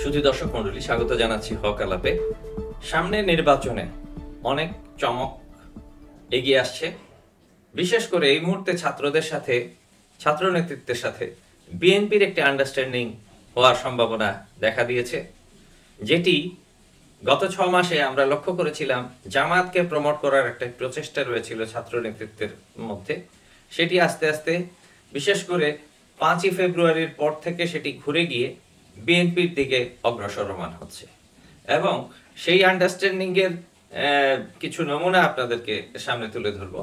সুধী দর্শক মণ্ডলী, স্বাগত জানাচ্ছি হক আলাপে। সামনে নির্বাচনে অনেক চমক এগিয়ে আসছে। বিশেষ করে এই মুহূর্তে ছাত্রদের সাথে, ছাত্র নেতৃত্বের সাথে বিএনপির একটি আন্ডারস্ট্যান্ডিং হওয়ার সম্ভাবনা দেখা দিয়েছে, যেটি গত 6 মাসে আমরা লক্ষ্য করেছিলাম জামাতকে প্রমোট করার একটা প্রচেষ্টা রয়েছিল ছাত্র নেতৃত্বের মধ্যে। সেটি আস্তে আস্তে, বিশেষ করে 5ই ফেব্রুয়ারির পর থেকে সেটি ঘুরে গিয়ে বিএনপির দিকে অগ্রসরমান হচ্ছে। এবং সেই আন্ডারস্ট্যান্ডিংয়ের কিছু নমুনা আপনাদেরকে সামনে তুলে ধরব।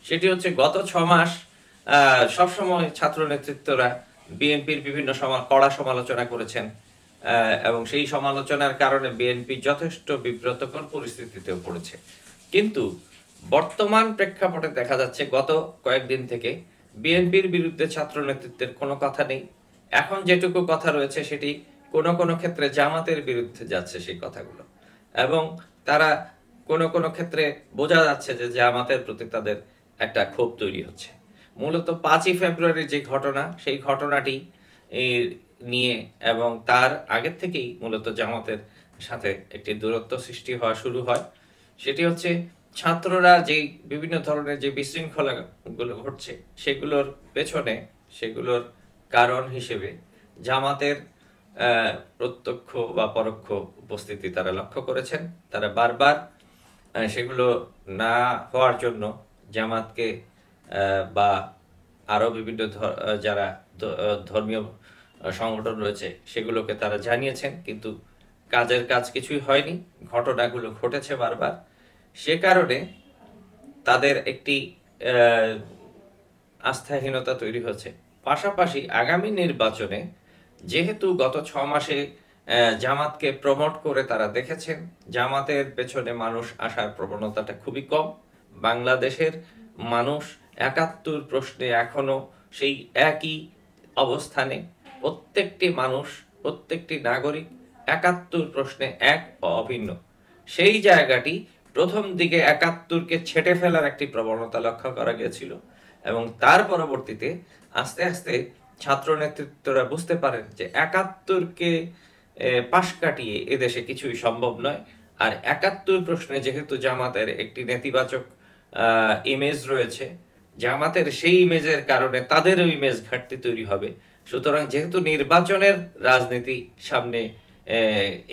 সেটি হচ্ছে গত 6 মাস সবসময় ছাত্র নেতৃত্বরা বিএনপির বিভিন্ন কড়া সমালোচনা করেছেন, এবং সেই সমালোচনার কারণে বিএনপি যথেষ্ট বিব্রতকর পরিস্থিতিতেও পড়েছে। কিন্তু বর্তমান প্রেক্ষাপটে দেখা যাচ্ছে গত কয়েকদিন থেকে বিএনপির বিরুদ্ধে ছাত্র নেতৃত্বের কোনো কথা নেই। এখন যেটুকু কথা রয়েছে সেটি কোনো কোনো ক্ষেত্রে জামাতের বিরুদ্ধে যাচ্ছে সেই কথাগুলো, এবং তারা কোনো কোনো ক্ষেত্রে বোঝা যাচ্ছে যে জামাতের প্রতি তাদের একটা ক্ষোভ তৈরি হচ্ছে। মূলত 5ই ফেব্রুয়ারির যে ঘটনা, সেই ঘটনাটি নিয়ে এবং তার আগের থেকেই মূলত জামাতের সাথে একটি দূরত্ব সৃষ্টি হওয়া শুরু হয়। সেটি হচ্ছে ছাত্ররা যে বিভিন্ন ধরনের যে বিশৃঙ্খলাগুলো ঘটছে সেগুলোর পেছনে, সেগুলোর কারণ হিসেবে জামাতের প্রত্যক্ষ বা পরোক্ষ উপস্থিতি তারা লক্ষ্য করেছেন। তারা বারবার সেগুলো না হওয়ার জন্য জামাতকে বা আরো বিভিন্ন যারা ধর্মীয় সংগঠন রয়েছে সেগুলোকে তারা জানিয়েছেন, কিন্তু কাজের কাজ কিছুই হয়নি। ঘটনাগুলো ঘটেছে বারবার। সে কারণে তাদের একটি আস্থাহীনতা তৈরি হচ্ছে। পাশাপাশি আগামী নির্বাচনে যেহেতু গত 6 মাসে জামাতকে প্রমোট করে তারা দেখেছেন জামাতের পেছনে মানুষ আসার প্রবণতাটা খুবই কম। বাংলাদেশের মানুষ 71 প্রশ্নে এখনো সেই একই অবস্থানে। প্রত্যেকটি মানুষ, প্রত্যেকটি নাগরিক 71 প্রশ্নে এক অভিন্ন। সেই জায়গাটি প্রথম দিকে 71কে ছেটে ফেলার একটি প্রবণতা লক্ষ্য করা গিয়েছিল, এবং তার পরবর্তীতে আস্তে আস্তে ছাত্র নেতৃত্বরা বুঝতে পারেন যে 71কে পাশ কাটিয়ে এদেশে কিছুই সম্ভব নয়। আর 71 প্রশ্নে যেহেতু জামাতের একটি নেতিবাচক ইমেজ রয়েছে, জামাতের সেই ইমেজের কারণে তাদেরও ইমেজ ঘাটতি তৈরি হবে। সুতরাং যেহেতু নির্বাচনের রাজনীতি সামনে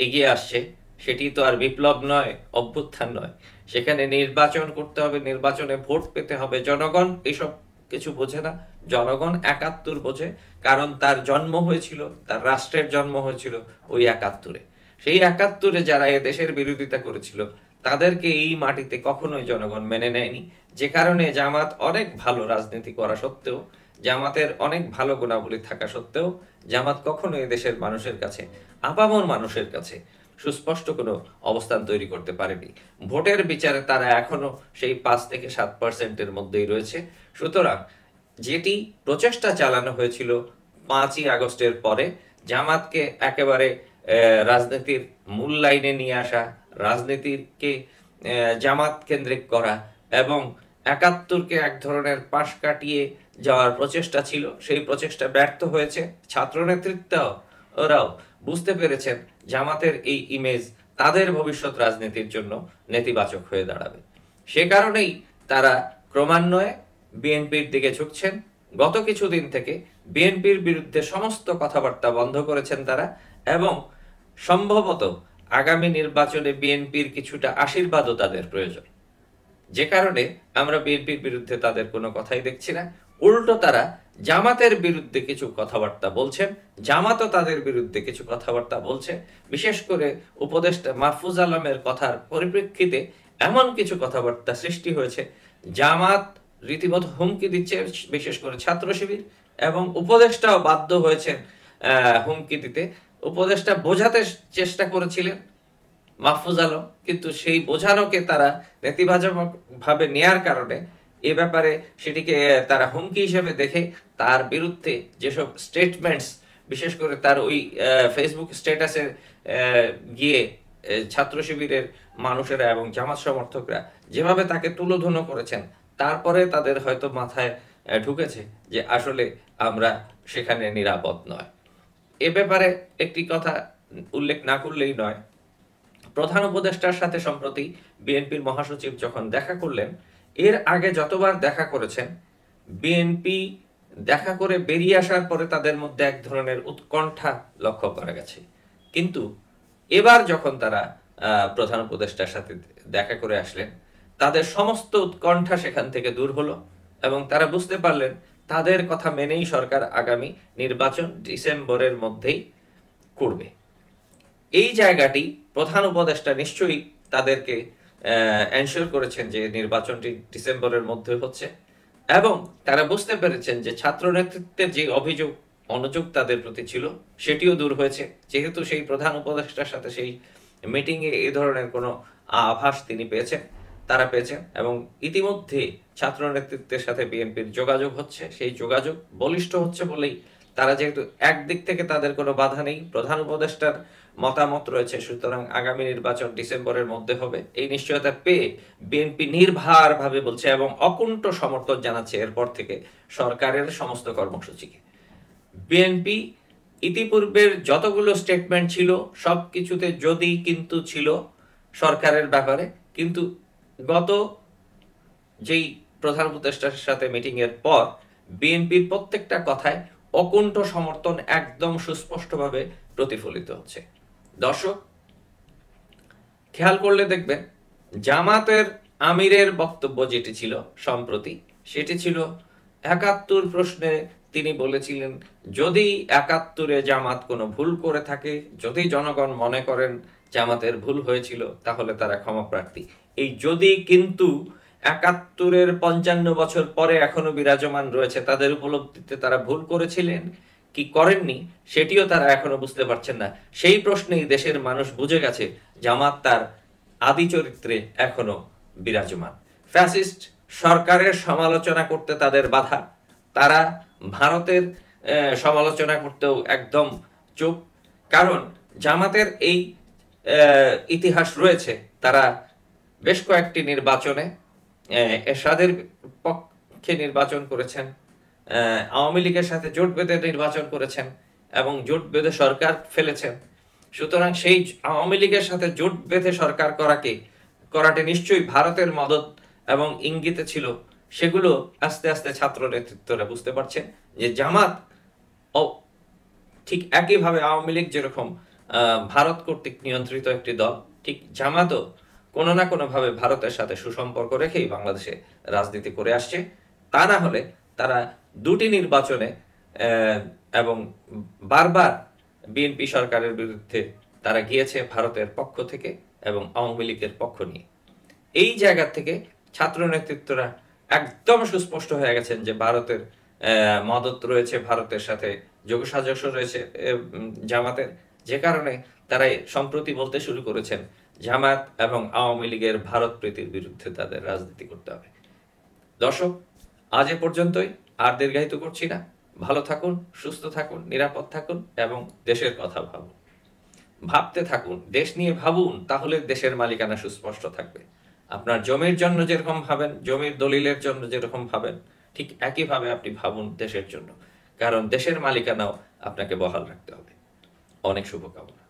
এগিয়ে আসছে, সেটি তো আর বিপ্লব নয়, অভ্যুত্থান নয়। সেখানে নির্বাচন করতে হবে, নির্বাচনে ভোট পেতে হবে। জনগণ এসব কিছু বোঝে না, জনগণ 71 বোঝে, কারণ তার জন্ম হয়েছিল, তার রাষ্ট্রের জন্ম হয়েছিল ওই 71-এ। সেই 71-এ যারা এ দেশের বিরোধিতা করেছিল তাদেরকে এই মাটিতে কখনোই জনগণ মেনে নেয়নি। যে কারণে জামাত অনেক ভালো রাজনীতি করা সত্ত্বেও, জামাতের অনেক ভালো গুণাবলী থাকা সত্ত্বেও জামাত কখনো এ দেশের মানুষের কাছে, আপামর মানুষের কাছে সুস্পষ্ট কোনো অবস্থান তৈরি করতে পারেনি। ভোটের বিচারে তারা এখনো সেই 5 থেকে 7%-এর মধ্যেই রয়েছে। সুতরাং যেটি প্রচেষ্টা চালানো হয়েছিল 5ই আগস্টের পরে, জামাতকে একেবারে রাজনীতির মূল লাইনে নিয়ে আসা, রাজনীতিকে জামাত কেন্দ্রিক করা এবং 71কে এক ধরনের পাশ কাটিয়ে যাওয়ার প্রচেষ্টা ছিল, সেই প্রচেষ্টা ব্যর্থ হয়েছে। ছাত্র নেতৃত্ব ওরাও বুঝতে পেরেছেন জামাতের এই ইমেজ তাদের ভবিষ্যৎ রাজনীতির জন্য নেতিবাচক হয়ে দাঁড়াবে। সে কারণেই তারা ক্রমান্বয়ে বিএনপির দিকে ঝুঁকছেন। গত কিছুদিন থেকে বিএনপির বিরুদ্ধে সমস্ত কথাবার্তা বন্ধ করেছেন তারা, এবং সম্ভবত আগামী নির্বাচনে বিএনপির কিছুটা আশীর্বাদও তাদের প্রয়োজন। যে কারণে আমরা বিএনপির বিরুদ্ধে তাদের কোনো কথাই দেখছি না। উল্টো তারা জামাতের বিরুদ্ধে কিছু কথাবার্তা বলছেন, জামাতও তাদের বিরুদ্ধে কিছু কথাবার্তা বলছে। বিশেষ করে উপদেষ্টা মাহফুজ আলমের কথার পরিপ্রেক্ষিতে এমন কিছু কথাবার্তা সৃষ্টি হয়েছে, জামাত রীতিমতো হুমকি দিচ্ছে, বিশেষ করে ছাত্র শিবির, এবং উপদেষ্টাও বাধ্য হয়েছেন হুমকি দিতে। উপদেষ্টা বোঝাতে চেষ্টা করেছিলেন মাহফুজ আলম, কিন্তু সেই বোঝানোকে তারা নেতিবাচক ভাবে নেয়ার কারণে এ ব্যাপারে সেটিকে তারা হুমকি হিসেবে দেখে তার বিরুদ্ধে যেসব স্টেটমেন্টস, বিশেষ করে তার ওই ফেসবুক স্ট্যাটাসে গিয়ে ছাত্র শিবিরের মানুষেরা এবং জামাত সমর্থকরা যেভাবে তাকে তুলোধুনো করেছেন, তারপরে তাদের হয়তো মাথায় ঢুকেছে যে আসলে আমরা সেখানে নিরাপদ নয়। এ ব্যাপারে একটি কথা উল্লেখ না করলেই নয়, প্রধান উপদেষ্টার সাথে সম্প্রতি বিএনপির মহাসচিব যখন দেখা করলেন, এর আগে যতবার দেখা করেছেন বিএনপি দেখা করে বেরিয়ে আসার পরে তাদের মধ্যে এক ধরনের উৎকণ্ঠা লক্ষ্য করা গেছে। কিন্তু এবার যখন তারা প্রধান উপদেষ্টার সাথে দেখা করে আসলেন, তাদের সমস্ত উৎকণ্ঠা সেখান থেকে দূর হলো এবং তারা বুঝতে পারলেন তাদের কথা মেনেই সরকার আগামী নির্বাচন ডিসেম্বরের মধ্যেই করবে। এই জায়গাটি প্রধান উপদেষ্টা নিশ্চয়ই তাদেরকে এনশিওর করেছেন যে নির্বাচনটি ডিসেম্বরের মধ্যে হচ্ছে, এবং তারা বুঝতে পেরেছেন যে ছাত্র নেতৃত্বের যে অভিযোগ অনুযোগ তাদের প্রতি ছিল সেটিও দূর হয়েছে, যেহেতু সেই প্রধান উপদেষ্টার সাথে সেই মিটিংয়ে এই ধরনের কোনো আভাস তিনি পেয়েছেন, তারা পেয়েছেন, এবং ইতিমধ্যে ছাত্র নেতৃত্বের সাথে বিএনপির যোগাযোগ হচ্ছে। সেই যোগাযোগ বলিষ্ঠ হচ্ছে বলেই তারা, যেহেতু একদিক থেকে তাদের কোনো বাধা নেই, প্রধান উপদেষ্টার মতামত রয়েছে, সুতরাং আগামী নির্বাচন ডিসেম্বরের মধ্যে হবে, এই নিশ্চয়তা পেয়ে বিএনপি নির্ভরভাবে বলছে এবং অকুণ্ঠ সমর্থন জানাচ্ছে এরপর থেকে সরকারের সমস্ত কর্মসূচিকে। বিএনপি ইতিপূর্বের যতগুলো স্টেটমেন্ট ছিল সবকিছুতে যদি কিন্তু ছিল সরকারের ব্যাপারে, কিন্তু গত যেই প্রধান উপদেষ্টার সাথে মিটিং এর পর বিএনপির প্রত্যেকটা কথায় অকুণ্ঠ সমর্থন একদম সুস্পষ্টভাবে প্রতিফলিত হচ্ছে। দর্শক, খেয়াল করলে দেখবেন জামাতের আমিরের বক্তব্য যেটি ছিল সম্প্রতি, সেটি ছিল ৭১ প্রশ্নে তিনি বলেছিলেন যদি ৭১-এ জামাত কোনো ভুল করে থাকে, যদি জনগণ মনে করেন জামাতের ভুল হয়েছিল, তাহলে তারা ক্ষমাপ্রার্থী। এই যদি কিন্তু ৭১-এর ৫৫ বছর পরে এখনো বিরাজমান রয়েছে, তাদের উপলব্ধিতে তারা ভুল করেছিলেন কি করেননি সেটিও তারা এখনো বুঝতে পারছেন না। সেই প্রশ্নেই দেশের মানুষ বুঝে গেছে জামাত তার আদি চরিত্রে এখনো বিরাজমান। ফ্যাসিস্ট সরকারের সমালোচনা করতে তাদের বাধা, তারা ভারতের সমালোচনা করতেও একদম চুপ, কারণ জামাতের এই ইতিহাস রয়েছে। তারা বেশ কয়েকটি নির্বাচনে এরশাদের পক্ষে নির্বাচন করেছেন, আওয়ামী লীগের সাথে জোট বেঁধে নির্বাচন করেছেন এবং জোট বেঁধে সরকার ফেলেছেন। সুতরাং সেই আওয়ামী লীগের সাথে জোট বেঁধে সরকার করাটি নিশ্চয়ই ভারতের মদত এবং ইঙ্গিতে ছিল। সেগুলো আস্তে আস্তে ছাত্র নেতৃত্বরা বুঝতে পারছেন যে জামাত ঠিক একইভাবে আওয়ামী লীগ যেরকম ভারত কর্তৃক নিয়ন্ত্রিত একটি দল, ঠিক জামাতও কোনো না কোনো ভাবে ভারতের সাথে সুসম্পর্ক রেখেই বাংলাদেশে রাজনীতি করে আসছে। তা না হলে তারা দুটি নির্বাচনে এবং বারবার বিএনপি সরকারের বিরুদ্ধে তারা গিয়েছে ভারতের পক্ষ থেকে এবং আওয়ামী লীগের পক্ষ নিয়ে। এই জায়গা থেকে ছাত্র নেতৃত্বরা একদম সুস্পষ্ট হয়ে গেছেন যে ভারতের মদত রয়েছে, ভারতের সাথে যোগসাজশ রয়েছে জামাতের, যে কারণে তারা সম্প্রতি বলতে শুরু করেছেন জামাত এবং আওয়ামী লীগের ভারত প্রীতির বিরুদ্ধে তাদের রাজনীতি করতে হবে। দর্শক, আজ এ পর্যন্তই, আর দীর্ঘায়িত করছি না। ভালো থাকুন, সুস্থ থাকুন, নিরাপদ থাকুন এবং দেশের কথা ভাবুন, ভাবতে থাকুন, দেশ নিয়ে ভাবুন, তাহলে দেশের মালিকানা সুস্পষ্ট থাকবে। আপনার জমির জন্য যেরকম ভাবেন, জমির দলিলের জন্য যেরকম ভাবেন, ঠিক একইভাবে আপনি ভাবুন দেশের জন্য, কারণ দেশের মালিকানাও আপনাকে বহাল রাখতে হবে। অনেক শুভকামনা।